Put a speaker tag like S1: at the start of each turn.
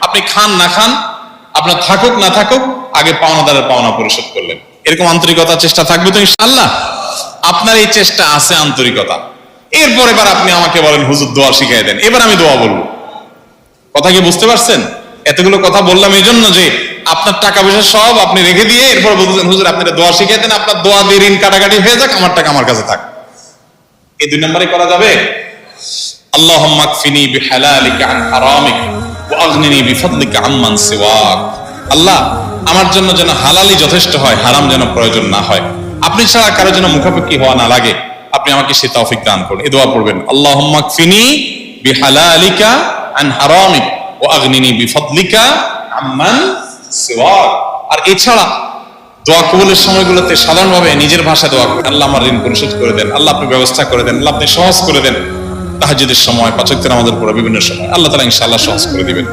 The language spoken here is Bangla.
S1: আপনি খান না খান, আপনার থাকুক না থাকুক, আগে পাওনাদারের পাওনা পরিশোধ করলেন। এরকম আন্তরিকতার চেষ্টা থাকবে তো ইনশাআল্লাহ। আপনার এই চেষ্টা আছে, আন্তরিকতা। এরপর এবার আপনি আমাকে বলেন হুজুর দোয়া শিখাই দেন, এবার আমি দোয়া বলবো। কথা কি বুঝতে পারছেন? এতগুলো কথা বললাম এই জন্য যে আপনার টাকা পয়সা সব আপনি রেখে দিয়ে এরপর বলতেছেন হুজুর আপনি দোয়া শিখাই দেন, আপনার দোয়া দিয়ে ঋণ কাটাকাটি হয়ে যাক, আমার টাকা আমার কাছে থাক। এই দুই নম্বরই করা যাবে। আল্লাহুম্মা কফিনি বিহালালিকা আন হারামিক ওয়া আগনিনি বিফাদলিকা আম্মান সিওয়াক। আল্লাহ, আমার জন্য যেন হালালি যথেষ্ট হয়, হারাম যেন প্রয়োজন না হয়, আপনি ছাড়া কারো যেন মুখাপেক্ষি হওয়া না লাগে, আপনি আমাকে সে তৌফিক দান করুন। এই দোয়া পড়বেন, আল্লাহুম্মা কফিনি বিহালালিকা আন হারামিক ওয়া আগনিনি বিফাদলিকা আম্মান সিওয়াক। আর এছাড়া দোয়া কবুলের সময়গুলোতে সাধারণভাবে নিজের ভাষায় দোয়া করেন, আল্লাহ আমার ঋণ পরিশোধ করে দেন, আল্লাহ আপনি ব্যবস্থা করে দেন, আল্লাহ আপনি সহজ করে দেন। তাহাজ্জুদের সময়, পাঁচ ওয়াক্তের নামাজের পরে বিভিন্ন সময় আল্লাহ তাআলা ইনশাআল্লাহ সহজ করে দিবেন।